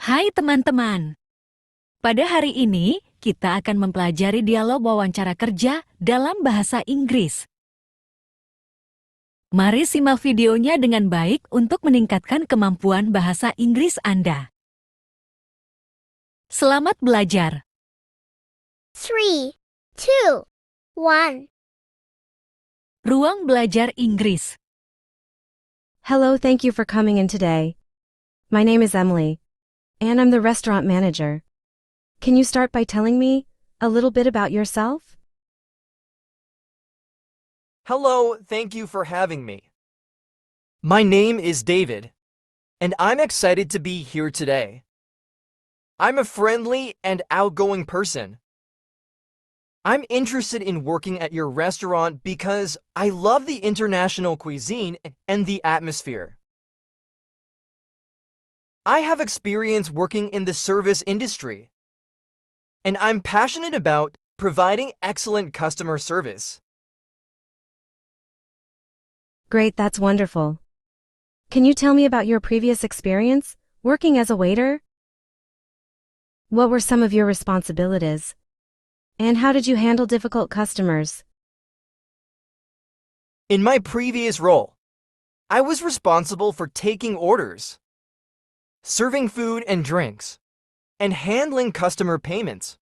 Hai teman-teman, pada hari ini kita akan mempelajari dialog wawancara kerja dalam bahasa Inggris. Mari simak videonya dengan baik untuk meningkatkan kemampuan bahasa Inggris Anda. Selamat belajar! 3, 2, 1. Ruang belajar Inggris. Hello, thank you for coming in today. My name is Emily, and I'm the restaurant manager. Can you start by telling me a little bit about yourself? Hello, thank you for having me. My name is David, and I'm excited to be here today. I'm a friendly and outgoing person. I'm interested in working at your restaurant because I love the international cuisine and the atmosphere. I have experience working in the service industry, and I'm passionate about providing excellent customer service. Great, that's wonderful. Can you tell me about your previous experience working as a waiter? What were some of your responsibilities? And how did you handle difficult customers? In my previous role, I was responsible for taking orders, serving food and drinks, and handling customer payments.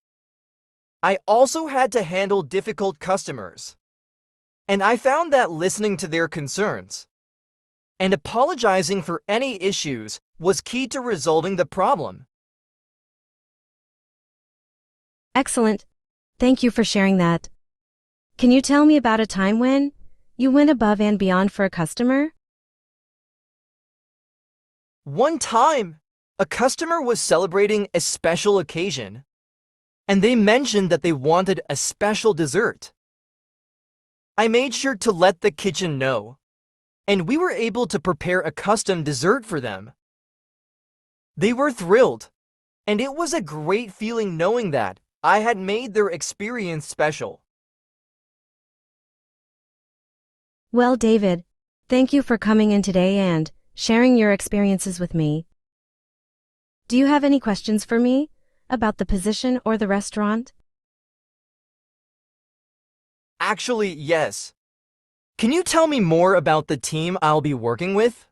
I also had to handle difficult customers, and I found that listening to their concerns and apologizing for any issues was key to resolving the problem. Excellent. Thank you for sharing that. Can you tell me about a time when you went above and beyond for a customer? One time, a customer was celebrating a special occasion, and they mentioned that they wanted a special dessert. I made sure to let the kitchen know, and we were able to prepare a custom dessert for them. They were thrilled, and it was a great feeling knowing that I had made their experience special. Well, David, thank you for coming in today and sharing your experiences with me. Do you have any questions for me about the position or the restaurant? Actually, yes. Can you tell me more about the team I'll be working with?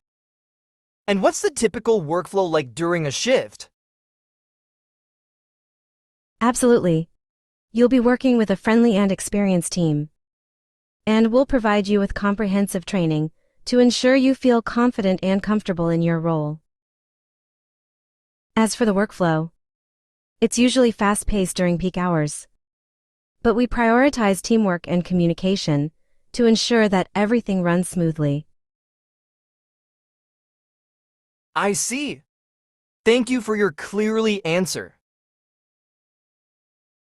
And what's the typical workflow like during a shift? Absolutely. You'll be working with a friendly and experienced team. And we'll provide you with comprehensive training to ensure you feel confident and comfortable in your role. As for the workflow, it's usually fast-paced during peak hours. But we prioritize teamwork and communication to ensure that everything runs smoothly. I see. Thank you for your clearly answer.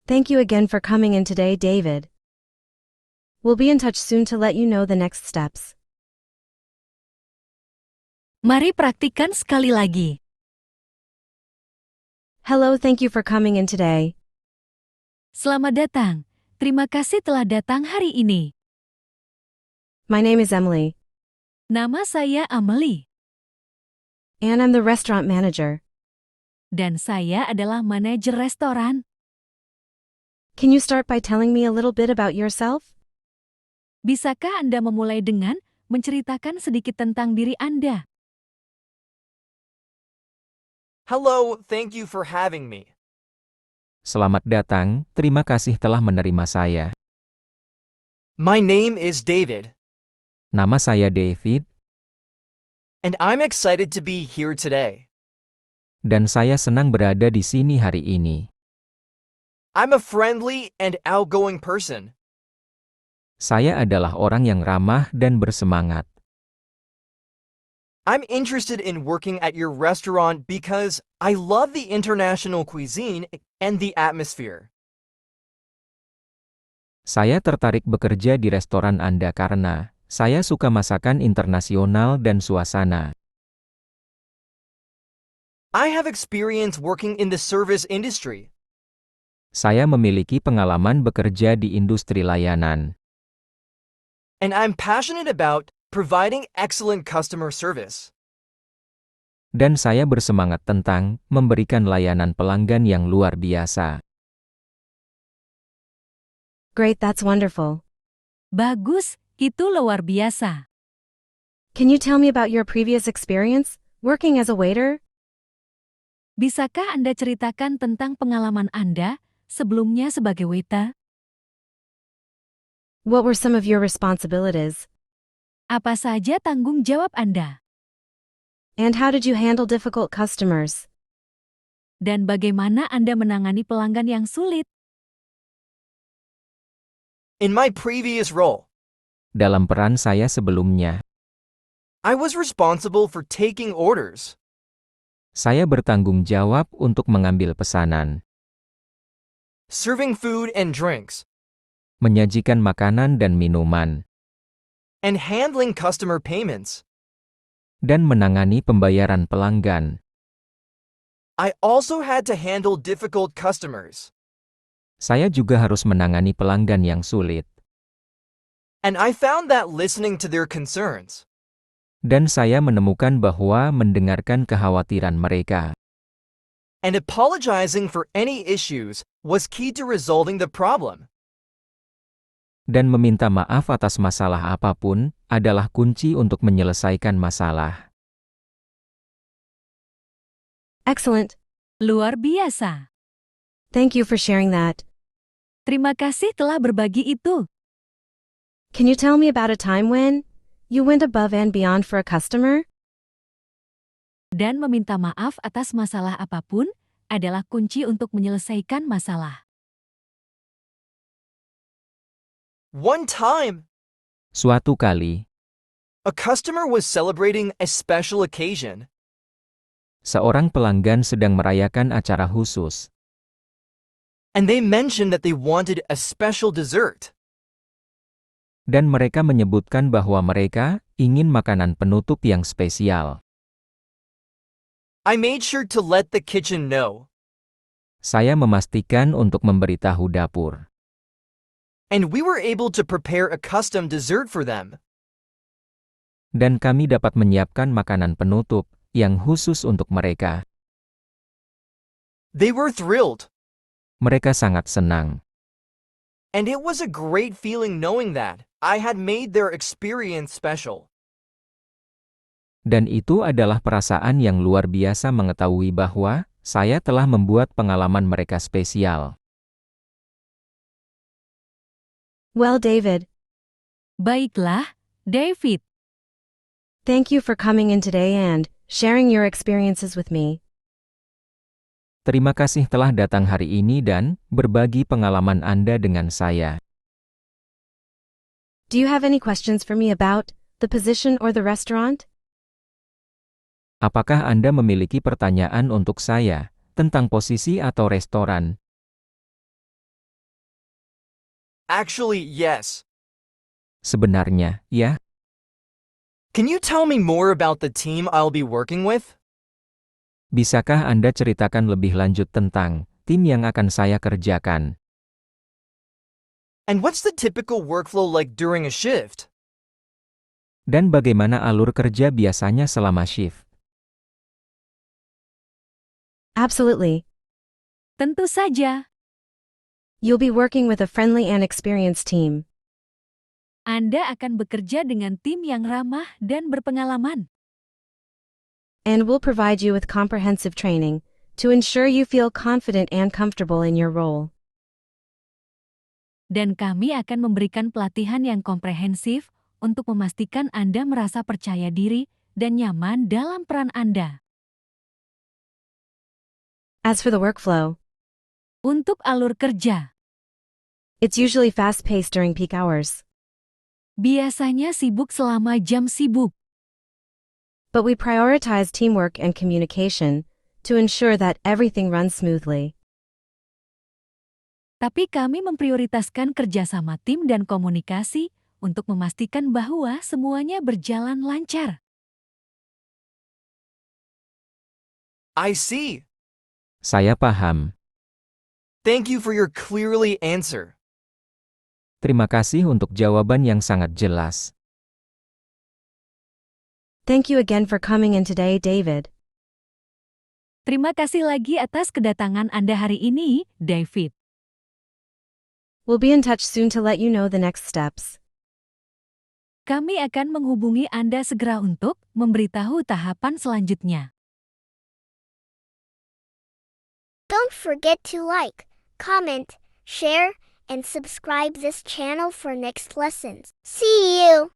Thank you again for coming in today, David. We'll be in touch soon to let you know the next steps. Mari praktikkan sekali lagi. Hello, thank you for coming in today. Selamat datang. Terima kasih telah datang hari ini. My name is Emily, Nama saya Amelie, and I'm the restaurant manager. dan saya adalah manajer restoran. Can you start by telling me a little bit about yourself? Bisakah Anda memulai dengan menceritakan sedikit tentang diri Anda? Hello, thank you for having me. Selamat datang, terima kasih telah menerima saya. My name is David, Nama saya David, and I'm excited to be here today. dan saya senang berada di sini hari ini. I'm a friendly and outgoing person. Saya adalah orang yang ramah dan bersemangat. I'm interested in working at your restaurant because I love the international cuisine and the atmosphere. Saya tertarik bekerja di restoran Anda karena saya suka masakan internasional dan suasana. I have experience working in the service industry, Saya memiliki pengalaman bekerja di industri layanan. and I'm passionate about providing excellent customer service. Dan saya bersemangat tentang memberikan layanan pelanggan yang luar biasa. Great, that's wonderful. Bagus, itu luar biasa. Can you tell me about your previous experience working as a waiter? Bisakah Anda ceritakan tentang pengalaman Anda sebelumnya sebagai waiter? What were some of your responsibilities? Apa saja tanggung jawab Anda? And how did you handle difficult customers? Dan bagaimana Anda menangani pelanggan yang sulit? In my previous role, Dalam peran saya sebelumnya, I was responsible for taking orders, saya bertanggung jawab untuk mengambil pesanan, serving food and drinks, menyajikan makanan dan minuman, and handling customer payments. dan menangani pembayaran pelanggan. I also had to handle difficult customers, Saya juga harus menangani pelanggan yang sulit. and I found that listening to their concerns, Dan saya menemukan bahwa mendengarkan kekhawatiran mereka and apologizing for any issues was key to resolving the problem. dan meminta maaf atas masalah apapun adalah kunci untuk menyelesaikan masalah. Excellent. Luar biasa. Thank you for sharing that. Terima kasih telah berbagi itu. Can you tell me about a time when you went above and beyond for a customer? Dan meminta maaf atas masalah apapun adalah kunci untuk menyelesaikan masalah. One time, Suatu kali, a customer was celebrating a special occasion, seorang pelanggan sedang merayakan acara khusus, and they mentioned that they wanted a special dessert. dan mereka menyebutkan bahwa mereka ingin makanan penutup yang spesial. I made sure to let the kitchen know, Saya memastikan untuk memberitahu dapur, and we were able to prepare a custom dessert for them. dan kami dapat menyiapkan makanan penutup yang khusus untuk mereka. They were thrilled, Mereka sangat senang, and it was a great feeling knowing that I had made their experience special. dan itu adalah perasaan yang luar biasa mengetahui bahwa saya telah membuat pengalaman mereka spesial. Well, David, Baiklah, David. thank you for coming in today and sharing your experiences with me. Terima kasih telah datang hari ini dan berbagi pengalaman Anda dengan saya. Do you have any questions for me about the position or the restaurant? Apakah Anda memiliki pertanyaan untuk saya tentang posisi atau restoran? Actually, yes. Sebenarnya, ya. Can you tell me more about the team I'll be working with? Bisakah Anda ceritakan lebih lanjut tentang tim yang akan saya kerjakan? And what's the typical workflow like during a shift? Dan bagaimana alur kerja biasanya selama shift? Absolutely. Tentu saja, You'll be working with a friendly and experienced team. Anda akan bekerja dengan tim yang ramah dan berpengalaman. And we'll provide you with comprehensive training to ensure you feel confident and comfortable in your role. Dan kami akan memberikan pelatihan yang komprehensif untuk memastikan Anda merasa percaya diri dan nyaman dalam peran Anda. As for the workflow, Untuk alur kerja, it's usually fast-paced during peak hours, biasanya sibuk selama jam sibuk. but we prioritize teamwork and communication to ensure that everything runs smoothly. Tapi kami memprioritaskan kerjasama tim dan komunikasi untuk memastikan bahwa semuanya berjalan lancar. I see. Saya paham. Thank you for your clearly answer. Terima kasih untuk jawaban yang sangat jelas. Thank you again for coming in today, David. Terima kasih lagi atas kedatangan Anda hari ini, David. We'll be in touch soon to let you know the next steps. Kami akan menghubungi Anda segera untuk memberitahu tahapan selanjutnya. Don't forget to like, comment, share, and subscribe this channel for next lessons. See you!